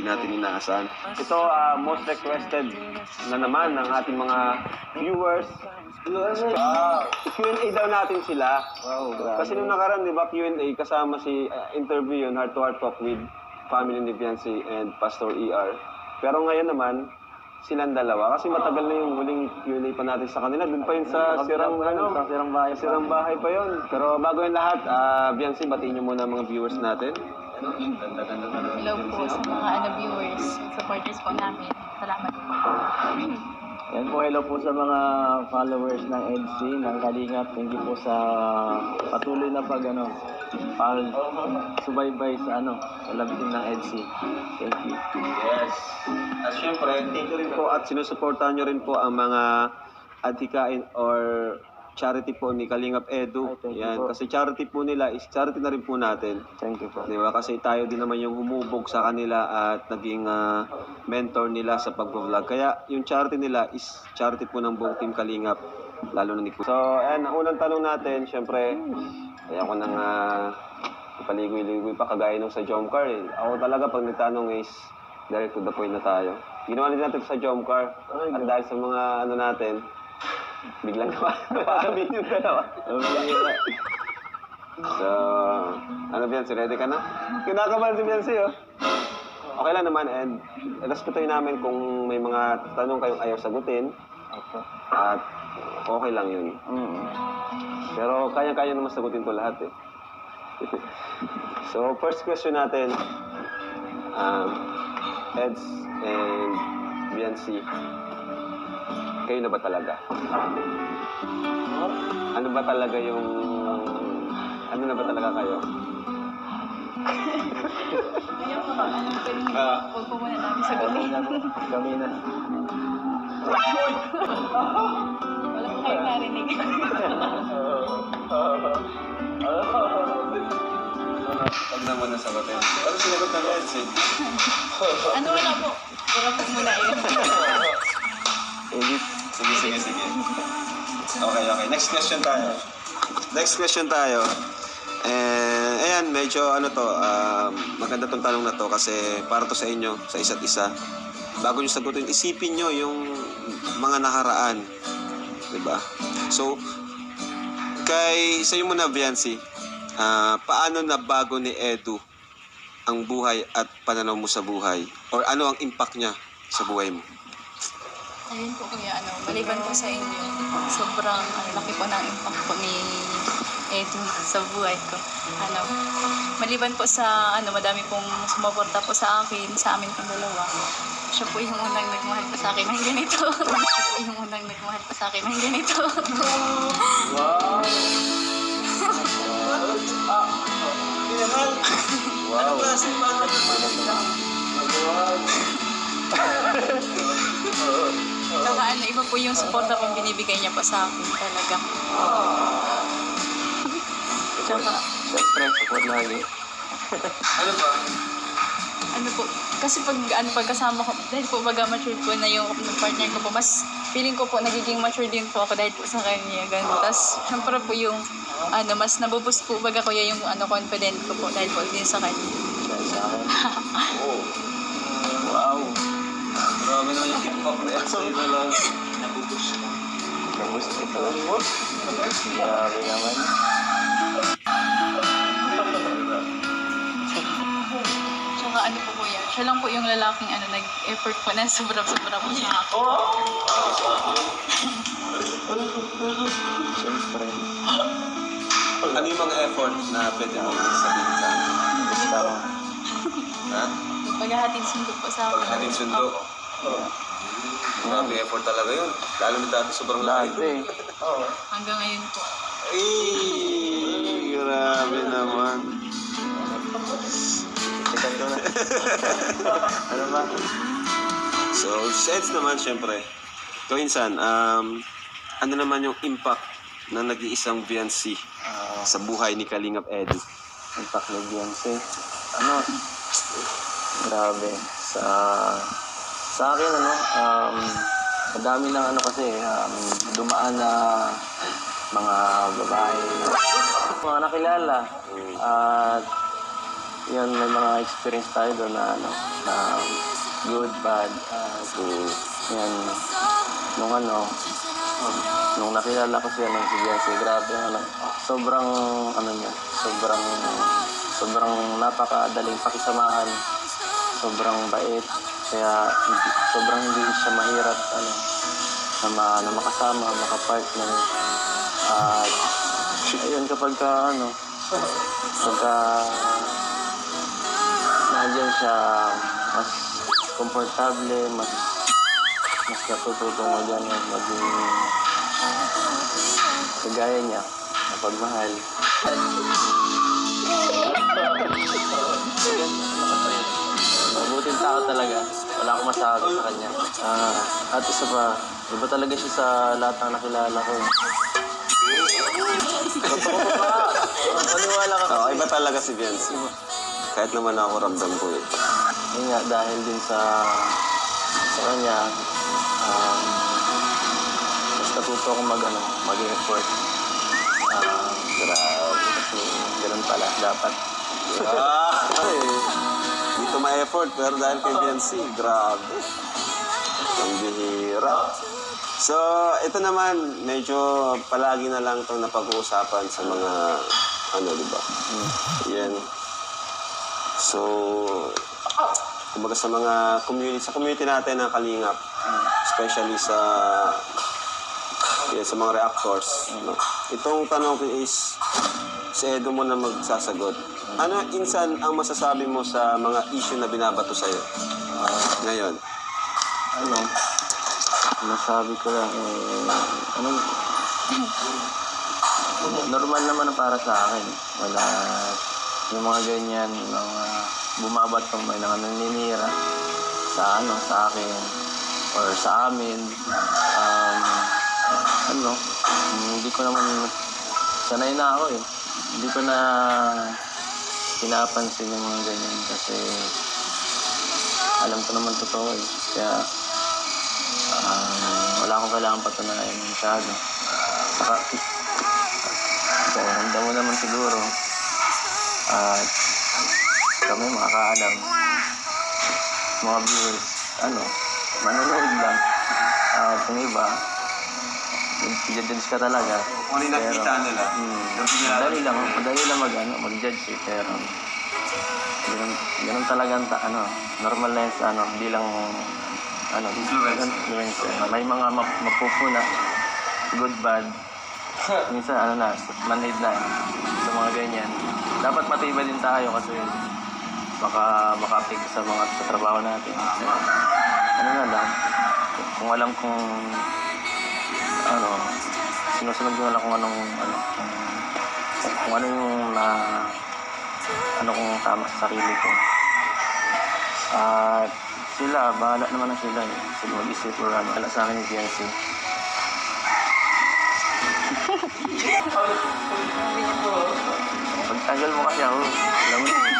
natin inaasahan. Ito, most requested na naman ng ating mga viewers. Q&A daw natin sila. Kasi nung nakaraan, di ba, Q&A kasama si interview yun, Heart to Heart Talk with Family ni Viancy and Pastor ER. Pero ngayon naman, silang dalawa. Kasi matagal na yung huling Q&A pa natin sa kanila. Doon pa yun sa sirang bahay pa yun. Pero bago yung lahat, Viancy, batiin nyo muna mga viewers natin. Hello po sa mga viewers, supporters po namin. Salamat po. Yan po, hello po sa mga followers ng EDC, ng Kalingap. Thank you po sa patuloy na subaybay sa sa labitin ng EDC. Thank you. Yes. At syempre, thank you rin po at sinusuportahan nyo rin po ang mga adhikain or charity po ni Kalingap Edu. Yan, kasi charity po nila is charity na rin po natin. Thank you po. Di ba? Kasi tayo din naman yung humubog sa kanila at naging mentor nila sa pag-vlog. Kaya yung charity nila is charity po ng buong team Kalingap, lalo na ni Kuya. So, ayan, ang unang tanong natin, syempre, kaya ako nang paligoy-ligoy pa kagaya nung sa Jomcar. Ako talaga pag nagtanong is direct to the point na tayo. Ginawa din natin sa Jomcar. At dahil sa mga natin, biglang napakabit yung dalawa. So, Viancy, ready ka na? Kinakabahan si Viancy, oh. Okay lang naman, and respetuhin namin kung may mga tanong kayong ayaw sagutin. At okay lang yun. Pero kaya-kaya naman sagutin ko lahat, eh. So, first question natin, Eds and Viancy, kayo na ba talaga? Ano ba talaga yung... Ano na ba talaga kayo? Huwag po muna namin sagutin. Kami na. Wala po kayong narinig. Pag naman nasagutin. Ano sinagot ng Eds, eh? Ano wala po? Wala po muna yun. Sige. Okay. Next question tayo. Ayan, medyo maganda tong tanong na to kasi para to sa inyo, sa isa't isa. Bago nyo sagutin, isipin nyo yung mga nakaraan. Diba? So, sa iyo muna, Viancy, paano na bago ni Edu ang buhay at pananaw mo sa buhay? Or ano ang impact niya sa buhay mo? Ayun po kuya, maliban po sa inyo, sobrang laki po ng impact po ni Edu sa buhay ko. Maliban po sa madami pong sumuporta po sa akin, sa amin pong dalawa. Siya po yung unang nagmahal pa sa akin ng ganito. Wow! Saka iba po yung suporta pong binibigay niya po sa akin talaga. Saka, Siyempre, support lagi. Ano ba? kasi pag kasama ko, dahil po mature po na yung partner ko po, mas feeling ko po nagiging mature din po ako dahil po sa kanya, ganun. Tapos, syempre po yung, mas nabuboost po kuya yung confident ko po dahil po din sa kanya. Sa akin. Wow! Grabe naman yung hip-hop na yan. Sa'yo na lang. Nabuboost ito. Grabe naman. Tsaka po kuya, siya lang po yung lalaking nag-effort po na sobra po sa akin. Siyempre. Ano yung mga effort na pwede mo sabihin sa akin? Gusto ko. Ha? Paghahatid sundo po sa akin. Paghahatid sundo? Grabe effort talaga yun. Lalo na dati sobrang laki. Hanggang ngayon po. Ay, grabe naman. Sikat ko na. Ano ba? So, sets naman syempre. Kainsan, ano naman yung impact na nag-iisang Viancy sa buhay ni Kalingap Edu? Impact ni Viancy. Grabe. Sa akin, madami ng dumaan na mga babae mga nakilala. At yun, may mga experience tayo doon na good bad. Yan, nung nakilala ko siya ng si Biancy, grabe, sobrang, niya, sobrang napakadaling pakisamahan, sobrang bait, kaya sobrang hindi siya mahirap, na makasama, makapartner. At, ayun, pagka nandiyan siya, mas komportable, mas natututong maging kagaya niya, na pagmahal. Mabuting tao talaga. Wala akong masabi sa kanya. At isa pa, iba talaga siya sa lahat ng nakilala ko. Totoo ba? Paniwala ka kasi. Iba talaga si Biancy. Kahit naman ako ramdam ko eh. Yun nga, dahil din sa kanya, mas natuto akong mag-effort. Grabe. Kasi ganun pala, dapat. Dito ma-effort, pero dahil kay Biancy, grabe. Ang bihira. So, ito naman, medyo palagi na lang itong napag-uusapan sa mga, di ba? Yan. So, kumbaga sa mga community natin ng Kalingap, especially sa mga reactors. No? Itong tanong ko is, si Edo mo na magsasagot. Ano, insan, ang masasabi mo sa mga issue na binabato sa'yo ngayon? Masabi ko lang, normal naman para sa akin. Wala, yung mga ganyan, mga bumabatong may naninira sa akin, or sa amin. Hindi ko naman, sanay na ako eh. Hindi ko na pinapansin yung mga ganyan kasi alam ko naman totoo eh. Kaya wala akong kailangan patunayan masyado. Saka, ramdam mo naman siguro. At kami makakaalam. Mga viewers, manonood lang. At yung iba, i-judge ka talaga. Kung ano yung nakikita nila. Madali lang mag-judge eh. Pero, ganun talaga, normal na yun hindi lang, influencer. May mga mapupuna, good, bad. Minsan, man-made na sa mga ganyan. Dapat matibay din tayo kasi baka maka-apig sa mga trabaho natin. Kung alam kung sinusunod ko na lang kung ano kung tama sa sarili ko. At sila, bahala naman na sila eh. Sila mag-isip or wala sa akin yung Biancy. Pagtanggal mo kasi ako, alam mo yun.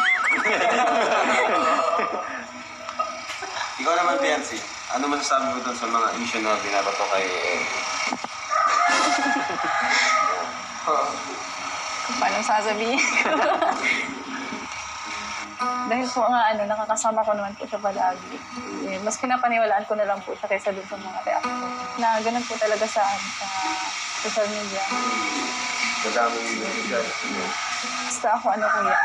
Ikaw naman, Biancy, ano masasabi mo doon sa mga issue na binabato kay Paano sasabihin? Dahil po nga, nakakasama ko naman po siya palagi. Mas pinapaniwalaan ko na lang po siya kaysa doon sa mga reactor. Na ganun po talaga sa social media. Madami yung Basta ako, kuya,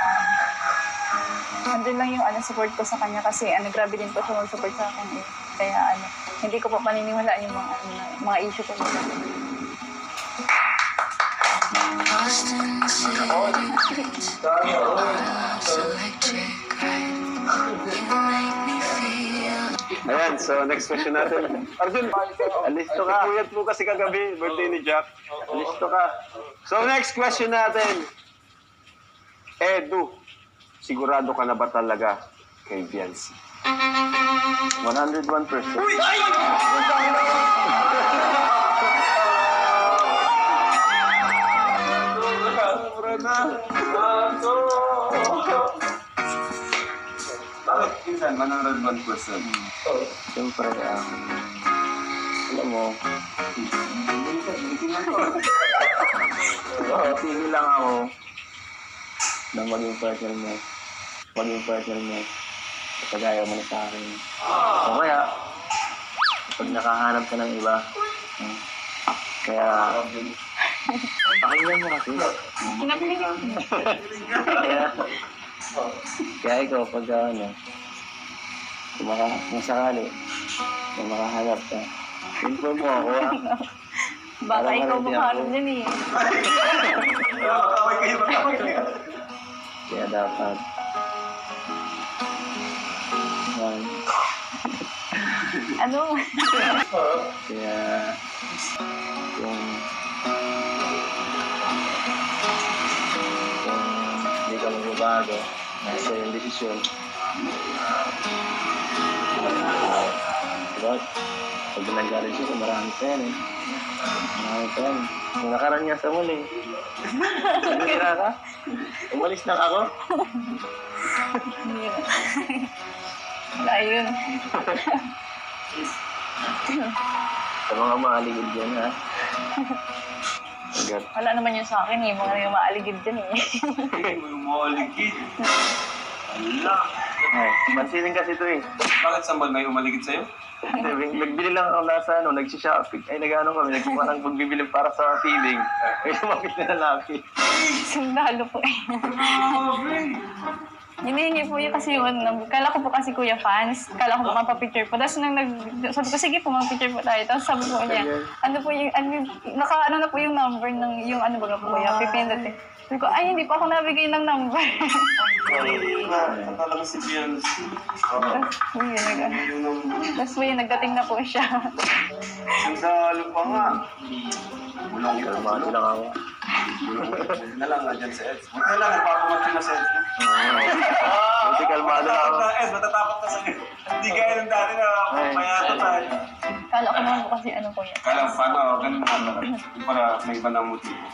andun lang yung support ko sa kanya kasi grabe din po siya mag-support sa akin eh. Kaya hindi ko po paniniwalaan yung mga issue ko. Ayan, so next question natin. Arjun, alisto ka. Puyat mo kasi kagabi, birthday ni Jack. Alisto ka. So next question natin. Edu, sigurado ka na ba talaga kay Biancy? 101%. Uy! Bakit pinsan, 101%? Siyempre, alam mo, sige lang ako na maging partner mo. Kagaya mo na sa akin. Okay pag nakahanap ka ng iba. Kaya, pakinggan mo kasi. Kinapiligan. Kaya ikaw, pag kung sakali, kung makahanap ka, inform mo ako Baka Parang ikaw hindi makaharap ako. din eh. Kaya dapat, yan. Ano? Kaya, kung hindi ka magbabago, nasa yung desisyon. Diba? Pag nagaling siya, marami pa yan eh. Marami pa yan. Kung nakaraan niya sa muli, sinira ka, umalis lang ako. Hindi na. Wala yun. Sa mga maaligid dyan ha. Agad. Wala naman yun sa akin eh. Mga yung maaligid dyan eh. Umaligid. Ala. Ay, pansinin kasi ito eh. Bakit sa mall may umaligid sa'yo? Nagbili lang ako nasa nagsishopping. Ay, nag-ano kami, nagparang magbibili para sa feeling. Ay, sumapit na lalaki. Sundalo po eh. Hinihingi po yun kasi yung kala ko po kasi kuya fans. Kala ko po mapapicture po. Tapos sabi ko, sige po, mapapicture po tayo. Tapos sabi po niya, ano po yung, naka-ano na po yung number ng, yung ano ba po kuya, pipindot eh. Sabi ko, ay, hindi pa ako nabigay ng number. Akala ko si Beyonce. Tapos po yun, nagdating na po siya. Sundalo pa nga. Bulong ito. Kalmado lang ako. Bulong na lang nga dyan sa Eds. Buti na lang, nagpapamatri na sa Eds. Buti kalmado lang ako. Matatakot ka sa hindi gaya ng dati na mayato tayo. Kala ko naman po kasi ano kuya. Kala, paano, ganun na talaga. Yung para may iba ng motibo.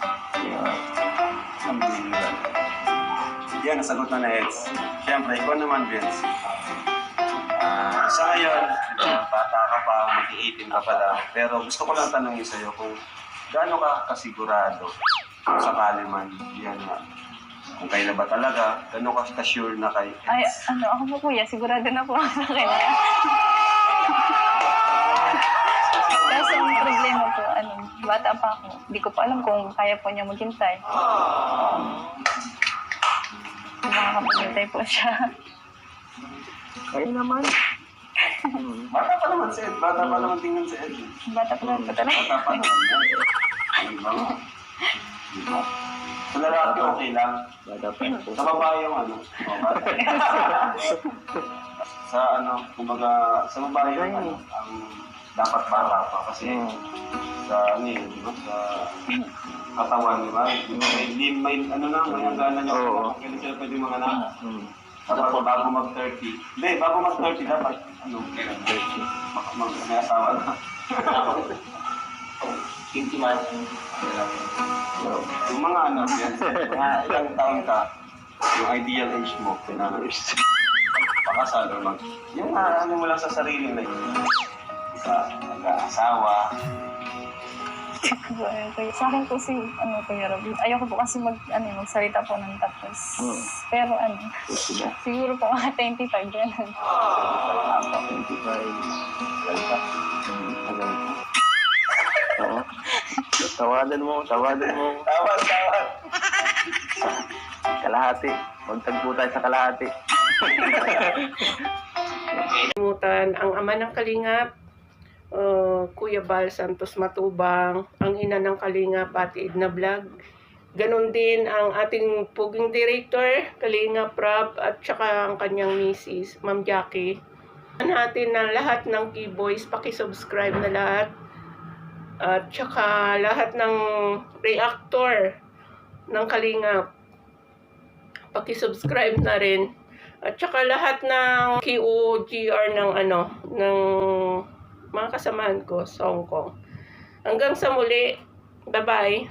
Alhamdulillah. Yan, nasagot na na Eds. Siyempre, ikaw naman, Vince. Sa ngayon, bata ka pa, mag-18 ka pa lang. Pero gusto ko lang tanongin sa'yo kung gaano ka kasigurado kung sakali man, yan nga. Kung kailan ba talaga, gaano ka sure na kay Eds? Ay, ano, ako po kuya, sigurado na po ako sa kanya. Kasi ang problema po, ano, bata pa ako. Hindi ko pa alam kung kaya po niya maghintay. Makakapaghintay po siya. Kaya naman. Bata pa naman si Ed. Bata pa naman tingnan si Ed. Bata pa naman po talaga. Bata pa naman yan. Diba nga? Diba? Sa lalaki, okay lang. Bata pa ako. Sa babae yung ano. Bata. Sa ano, kumbaga, sa babae yung ano, ang dapat bata pa. Kasi sa ano yun, diba? Sa katawan, diba? May ano na, may hangganan niya. Oo. Kailan sila pwede mga anak. Dapat bago mag-30. Hindi, bago mag-30 dapat, ano, kailan 30. May asawa na. 50 months. Yung mga ano, yan, mga ilang taon ka, yung ideal age mo, pakasal or mag... Yung ano mo lang sa sarili na yun. Mag-asawa. Sa akin po si, ano, Kuya Rob, ayoko po kasi magsalita po ng tapos. Pero ano, siguro po mga 25 yan. 25. Lalpa. Oo. Tawadan mo. Tawad. Kalahati. Magtagpo tayo sa kalahati. Kalimutan ang ama ng Kalingap, Kuya Bal Santos Matubang, ang ina ng Kalingap, Ate Edna Vlog. Ganon din ang ating puging director, Kalingap Rap, at saka ang kanyang misis, Ma'am Jackie. Natin na lahat ng keyboys, paki-subscribe na lahat. At saka lahat ng reactor ng Kalingap, paki-subscribe na rin. At saka lahat ng QOGR ng ng mga kasamahan ko sa Hong Kong. Hanggang sa muli, bye-bye.